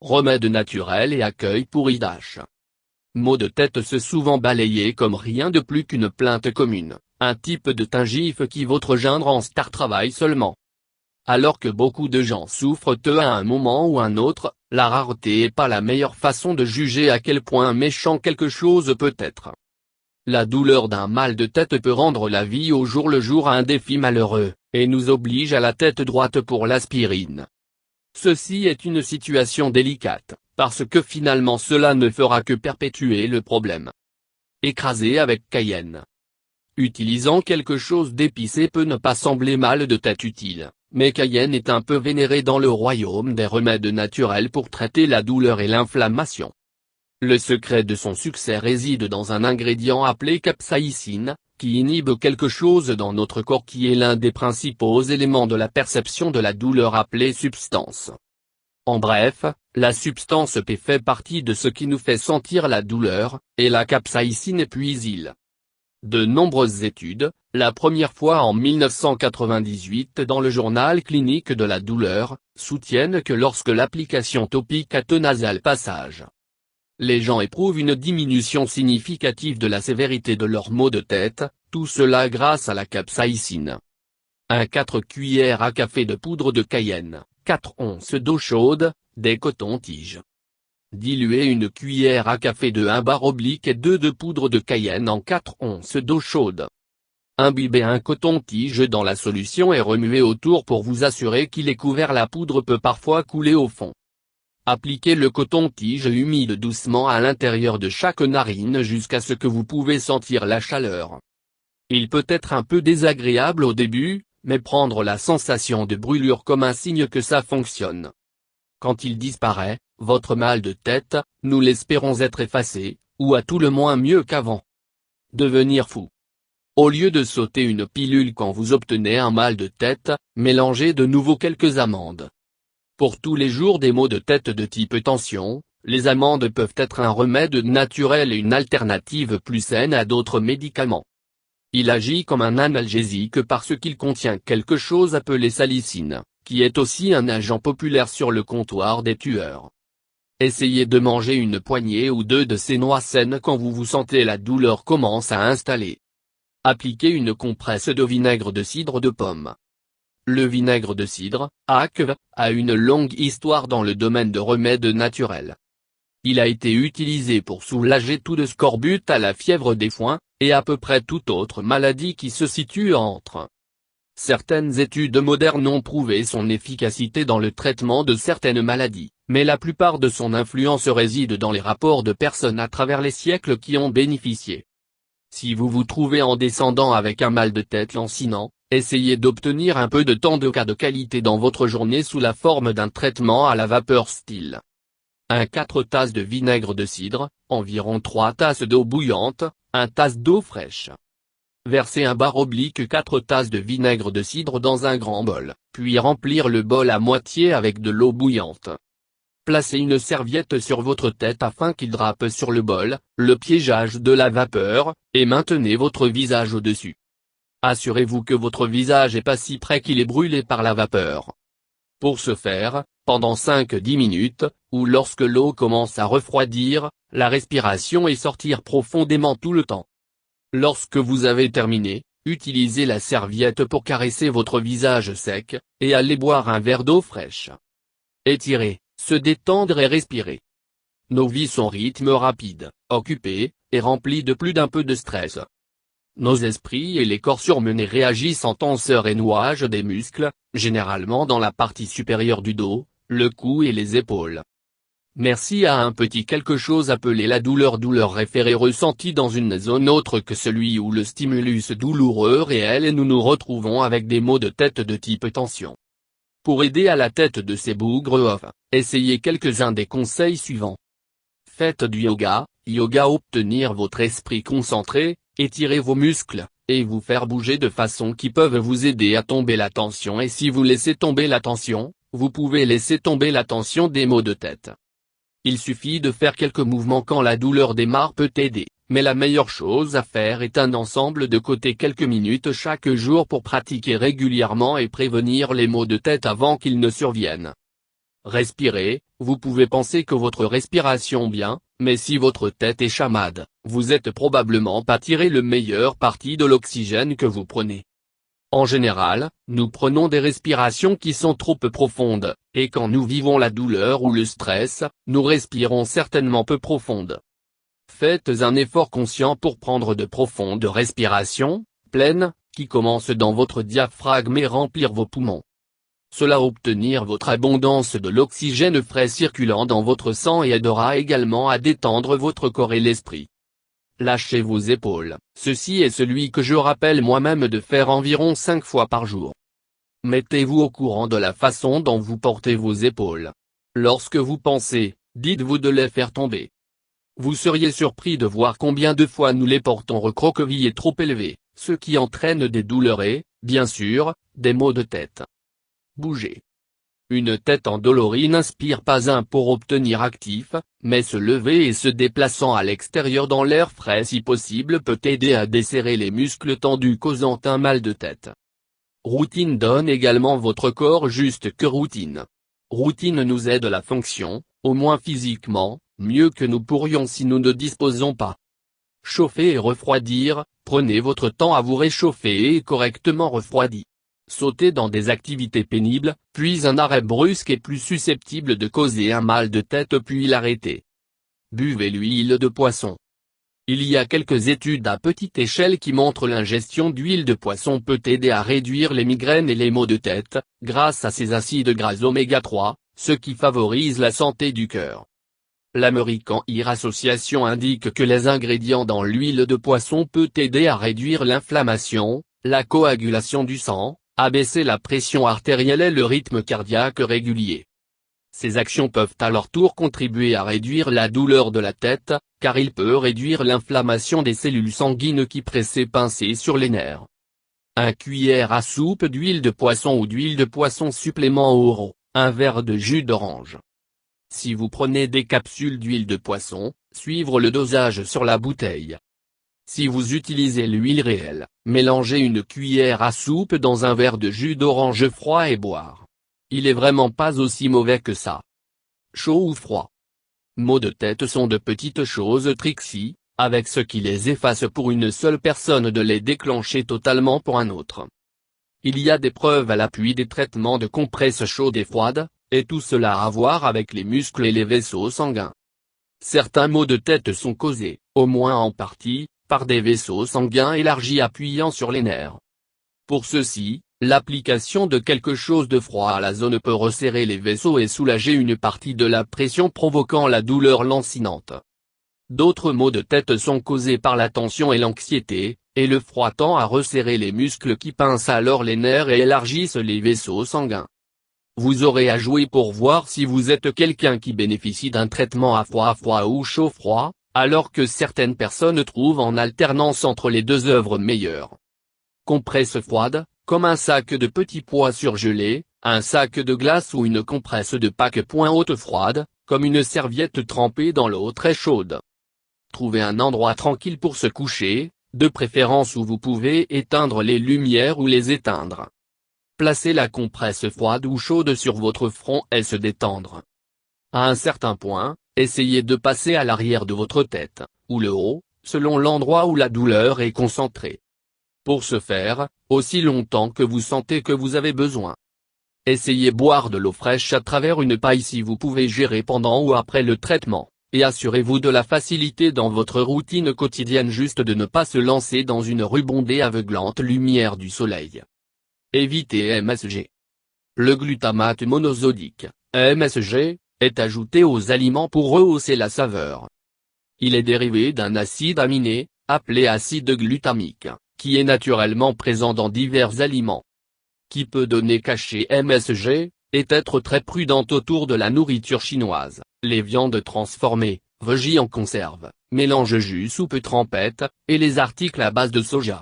remède naturel et accueil pour IDH. Maux de tête se souvent balayés comme rien de plus qu'une plainte commune, un type de tingif qui votre gendre en star travaille seulement. Alors que beaucoup de gens souffrent à un moment ou un autre, la rareté est pas la meilleure façon de juger à quel point méchant quelque chose peut être. La douleur d'un mal de tête peut rendre la vie au jour le jour un défi malheureux, et nous oblige à la tête droite pour l'aspirine. Ceci est une situation délicate, parce que finalement cela ne fera que perpétuer le problème. Écraser avec cayenne. Utilisant quelque chose d'épicé peut ne pas sembler mal de tête utile, mais cayenne est un peu vénéré dans le royaume des remèdes naturels pour traiter la douleur et l'inflammation. Le secret de son succès réside dans un ingrédient appelé capsaïcine, qui inhibe quelque chose dans notre corps qui est l'un des principaux éléments de la perception de la douleur appelée substance. En bref, la substance P fait partie de ce qui nous fait sentir la douleur, et la capsaïcine puise-il. De nombreuses études, la première fois en 1998 dans le journal clinique de la douleur, soutiennent que lorsque l'application topique nasale passage, les gens éprouvent une diminution significative de la sévérité de leurs maux de tête, tout cela grâce à la capsaïcine. 4 cuillères à café de poudre de cayenne, 4 onces d'eau chaude, des cotons-tiges. Diluez une cuillère à café de 1/2 de poudre de cayenne en 4 onces d'eau chaude. Imbibez un coton-tige dans la solution et remuez autour pour vous assurer qu'il est couvert. La poudre peut parfois couler au fond. Appliquez le coton-tige humide doucement à l'intérieur de chaque narine jusqu'à ce que vous pouvez sentir la chaleur. Il peut être un peu désagréable au début, mais prendre la sensation de brûlure comme un signe que ça fonctionne. Quand il disparaît, votre mal de tête, nous l'espérons être effacé, ou à tout le moins mieux qu'avant. Devenir fou. Au lieu de sauter une pilule quand vous obtenez un mal de tête, mélangez de nouveau quelques amandes. Pour tous les jours des maux de tête de type tension, les amandes peuvent être un remède naturel et une alternative plus saine à d'autres médicaments. Il agit comme un analgésique parce qu'il contient quelque chose appelé salicine, qui est aussi un agent populaire sur le comptoir des tueurs. Essayez de manger une poignée ou 2 de ces noix saines quand vous sentez la douleur commence à installer. Appliquez une compresse de vinaigre de cidre de pomme. Le vinaigre de cidre, ACV, a une longue histoire dans le domaine de remèdes naturels. Il a été utilisé pour soulager tout de scorbut à la fièvre des foins, et à peu près toute autre maladie qui se situe entre. Certaines études modernes ont prouvé son efficacité dans le traitement de certaines maladies, mais la plupart de son influence réside dans les rapports de personnes à travers les siècles qui ont bénéficié. Si vous vous trouvez en descendant avec un mal de tête lancinant, essayez d'obtenir un peu de temps de qualité dans votre journée sous la forme d'un traitement à la vapeur style 4 tasses de vinaigre de cidre, environ 3 tasses d'eau bouillante, 1 tasse d'eau fraîche. Versez 4 tasses de vinaigre de cidre dans un grand bol, puis remplir le bol à moitié avec de l'eau bouillante. Placez une serviette sur votre tête afin qu'il drape sur le bol, le piégeage de la vapeur, et maintenez votre visage au-dessus. Assurez-vous que votre visage est pas si près qu'il est brûlé par la vapeur. Pour ce faire, pendant 5-10 minutes, ou lorsque l'eau commence à refroidir, la respiration et sortir profondément tout le temps. Lorsque vous avez terminé, utilisez la serviette pour caresser votre visage sec, et allez boire un verre d'eau fraîche. Étirez, se détendre et respirer. Nos vies sont rythme rapide, occupées, et remplies de plus d'un peu de stress. Nos esprits et les corps surmenés réagissent en tenseur et nouage des muscles, généralement dans la partie supérieure du dos, le cou et les épaules. Merci à un petit quelque chose appelé la douleur référée ressentie dans une zone autre que celui où le stimulus douloureux réel et nous nous retrouvons avec des maux de tête de type tension. Pour aider à la tête de ces bougres off, essayez quelques-uns des conseils suivants. Faites du yoga, obtenir votre esprit concentré, étirer vos muscles, et vous faire bouger de façon qui peuvent vous aider à tomber la tension et si vous laissez tomber la tension, vous pouvez laisser tomber la tension des maux de tête. Il suffit de faire quelques mouvements quand la douleur démarre peut aider, mais la meilleure chose à faire est un ensemble de côté quelques minutes chaque jour pour pratiquer régulièrement et prévenir les maux de tête avant qu'ils ne surviennent. Respirez, vous pouvez penser que votre respiration bien, mais si votre tête est chamade, vous êtes probablement pas tiré le meilleur parti de l'oxygène que vous prenez. En général, nous prenons des respirations qui sont trop peu profondes, et quand nous vivons la douleur ou le stress, nous respirons certainement peu profondes. Faites un effort conscient pour prendre de profondes respirations, pleines, qui commencent dans votre diaphragme et remplir vos poumons. Cela obtenir votre abondance de l'oxygène frais circulant dans votre sang et aidera également à détendre votre corps et l'esprit. Lâchez vos épaules, ceci est celui que je rappelle moi-même de faire environ 5 fois par jour. Mettez-vous au courant de la façon dont vous portez vos épaules. Lorsque vous pensez, dites-vous de les faire tomber. Vous seriez surpris de voir combien de fois nous les portons recroquevillés trop élevés, ce qui entraîne des douleurs et, bien sûr, des maux de tête. Bougez. Une tête endolorie n'inspire pas un pour obtenir actif, mais se lever et se déplaçant à l'extérieur dans l'air frais si possible peut aider à desserrer les muscles tendus causant un mal de tête. Routine donne également votre corps juste que routine. Routine nous aide à la fonction, au moins physiquement, mieux que nous pourrions si nous ne disposons pas. Chauffer et refroidir, prenez votre temps à vous réchauffer et correctement refroidi. Sauter dans des activités pénibles, puis un arrêt brusque est plus susceptible de causer un mal de tête puis l'arrêter. Buvez l'huile de poisson. Il y a quelques études à petite échelle qui montrent l'ingestion d'huile de poisson peut aider à réduire les migraines et les maux de tête, grâce à ses acides gras oméga 3, ce qui favorise la santé du cœur. L'American Heart Association indique que les ingrédients dans l'huile de poisson peut aider à réduire l'inflammation, la coagulation du sang, abaisser la pression artérielle et le rythme cardiaque régulier. Ces actions peuvent à leur tour contribuer à réduire la douleur de la tête, car il peut réduire l'inflammation des cellules sanguines qui pressent et pincent sur les nerfs. Un cuillère à soupe d'huile de poisson ou d'huile de poisson supplément au un verre de jus d'orange. Si vous prenez des capsules d'huile de poisson, suivre le dosage sur la bouteille. Si vous utilisez l'huile réelle, mélangez une cuillère à soupe dans un verre de jus d'orange froid et boire. Il est vraiment pas aussi mauvais que ça. Chaud ou froid. Maux de tête sont de petites choses tricksy, avec ce qui les efface pour une seule personne de les déclencher totalement pour un autre. Il y a des preuves à l'appui des traitements de compresses chaudes et froides, et tout cela à voir avec les muscles et les vaisseaux sanguins. Certains maux de tête sont causés, au moins en partie, par des vaisseaux sanguins élargis appuyant sur les nerfs. Pour ceux-ci, l'application de quelque chose de froid à la zone peut resserrer les vaisseaux et soulager une partie de la pression provoquant la douleur lancinante. D'autres maux de tête sont causés par la tension et l'anxiété, et le froid tend à resserrer les muscles qui pincent alors les nerfs et élargissent les vaisseaux sanguins. Vous aurez à jouer pour voir si vous êtes quelqu'un qui bénéficie d'un traitement à froid ou chaud-froid, alors que certaines personnes trouvent en alternance entre les deux œuvres meilleures. Compresse froide, comme un sac de petits pois surgelés, un sac de glace ou une compresse de Pâques point haute froide, comme une serviette trempée dans l'eau très chaude. Trouvez un endroit tranquille pour se coucher, de préférence où vous pouvez éteindre les lumières ou les éteindre. Placez la compresse froide ou chaude sur votre front et se détendre. À un certain point, essayez de passer à l'arrière de votre tête, ou le haut, selon l'endroit où la douleur est concentrée. Pour ce faire, aussi longtemps que vous sentez que vous avez besoin. Essayez boire de l'eau fraîche à travers une paille si vous pouvez gérer pendant ou après le traitement, et assurez-vous de la facilité dans votre routine quotidienne juste de ne pas se lancer dans une rubondée aveuglante lumière du soleil. Évitez MSG. Le glutamate monosodique, MSG, est ajouté aux aliments pour rehausser la saveur. Il est dérivé d'un acide aminé, appelé acide glutamique, qui est naturellement présent dans divers aliments. Qui peut donner cachet MSG, et être très prudente autour de la nourriture chinoise, les viandes transformées, veggies en conserve, mélange jus soupe trempette, et les articles à base de soja.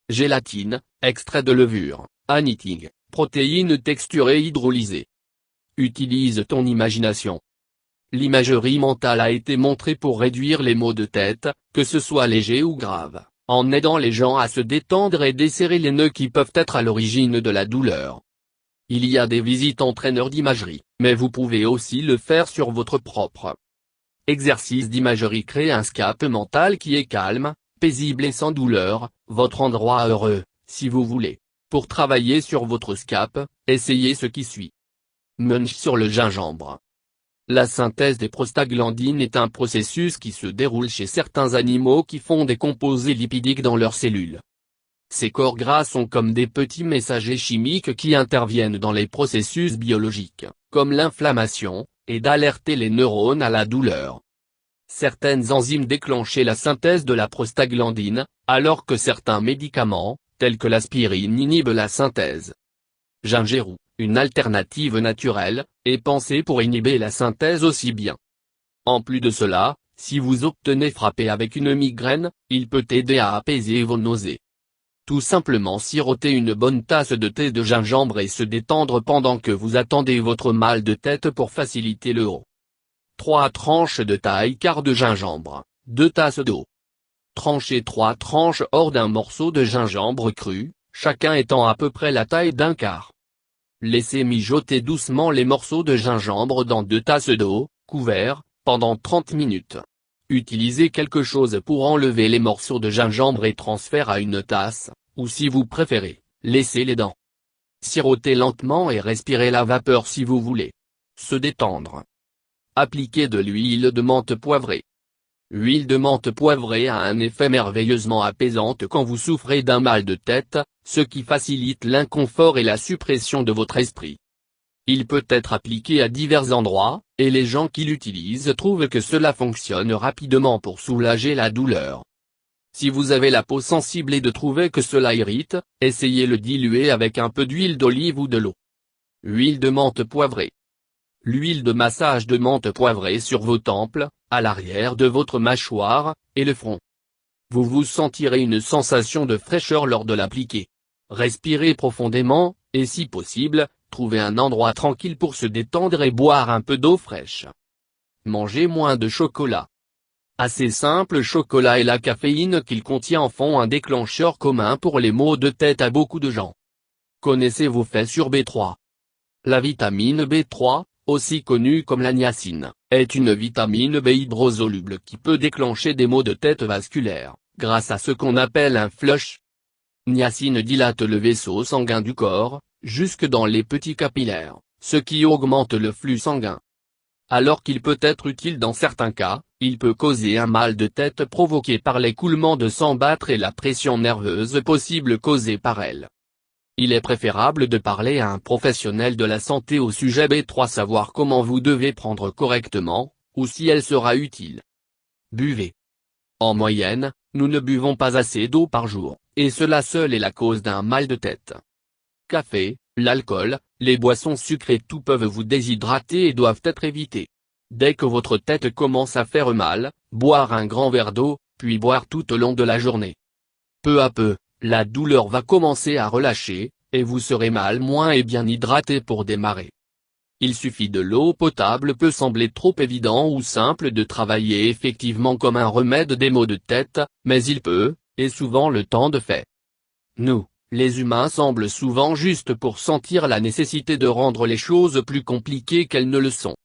Gélatine, extrait de levure, anything, protéines texturées hydrolysées. Utilise ton imagination. L'imagerie mentale a été montrée pour réduire les maux de tête, que ce soit léger ou grave, en aidant les gens à se détendre et desserrer les nœuds qui peuvent être à l'origine de la douleur. Il y a des visites entraîneurs d'imagerie, mais vous pouvez aussi le faire sur votre propre exercice d'imagerie. Créez un scape mental qui est calme, paisible et sans douleur, votre endroit heureux, si vous voulez. Pour travailler sur votre scape, essayez ce qui suit. Munch sur le gingembre. La synthèse des prostaglandines est un processus qui se déroule chez certains animaux qui font des composés lipidiques dans leurs cellules. Ces corps gras sont comme des petits messagers chimiques qui interviennent dans les processus biologiques, comme l'inflammation, et d'alerter les neurones à la douleur. Certaines enzymes déclenchent la synthèse de la prostaglandine, alors que certains médicaments, tels que l'aspirine, inhibent la synthèse. Gingerou, une alternative naturelle, est pensée pour inhiber la synthèse aussi bien. En plus de cela, si vous obtenez frapper avec une migraine, il peut aider à apaiser vos nausées. Tout simplement siroter une bonne tasse de thé de gingembre et se détendre pendant que vous attendez votre mal de tête pour faciliter le haut. 3 tranches de taille quart de gingembre, 2 tasses d'eau. Tranchez 3 tranches hors d'un morceau de gingembre cru, chacun étant à peu près la taille d'un quart. Laissez mijoter doucement les morceaux de gingembre dans 2 tasses d'eau, couverts, pendant 30 minutes. Utilisez quelque chose pour enlever les morceaux de gingembre et transférer à une tasse, ou si vous préférez, laissez les dents. Sirotez lentement et respirez la vapeur si vous voulez. Se détendre. Appliquez de l'huile de menthe poivrée. L'huile de menthe poivrée a un effet merveilleusement apaisant quand vous souffrez d'un mal de tête, ce qui facilite l'inconfort et la suppression de votre esprit. Il peut être appliqué à divers endroits, et les gens qui l'utilisent trouvent que cela fonctionne rapidement pour soulager la douleur. Si vous avez la peau sensible et de trouver que cela irrite, essayez le diluer avec un peu d'huile d'olive ou de l'eau. Huile de menthe poivrée. L'huile de massage de menthe poivrée sur vos tempes, à l'arrière de votre mâchoire, et le front. Vous sentirez une sensation de fraîcheur lors de l'appliquer. Respirez profondément, et si possible, trouvez un endroit tranquille pour se détendre et boire un peu d'eau fraîche. Mangez moins de chocolat. Assez simple, le chocolat et la caféine qu'il contient en font un déclencheur commun pour les maux de tête à beaucoup de gens. Connaissez vos faits sur B3. La vitamine B3, aussi connue comme la niacine, est une vitamine B hydrosoluble qui peut déclencher des maux de tête vasculaires, grâce à ce qu'on appelle un flush. Niacine dilate le vaisseau sanguin du corps, jusque dans les petits capillaires, ce qui augmente le flux sanguin. Alors qu'il peut être utile dans certains cas, il peut causer un mal de tête provoqué par l'écoulement de sang battre et la pression nerveuse possible causée par elle. Il est préférable de parler à un professionnel de la santé au sujet B3, savoir comment vous devez prendre correctement, ou si elle sera utile. Buvez. En moyenne, nous ne buvons pas assez d'eau par jour, et cela seul est la cause d'un mal de tête. Café, l'alcool, les boissons sucrées tout peuvent vous déshydrater et doivent être évités. Dès que votre tête commence à faire mal, boire un grand verre d'eau, puis boire tout au long de la journée. Peu à peu, la douleur va commencer à relâcher, et vous serez moins et bien hydraté pour démarrer. Il suffit de l'eau potable, peut sembler trop évident ou simple de travailler effectivement comme un remède des maux de tête, mais il peut, et souvent le temps de fait. Nous, les humains semblent souvent juste pour sentir la nécessité de rendre les choses plus compliquées qu'elles ne le sont.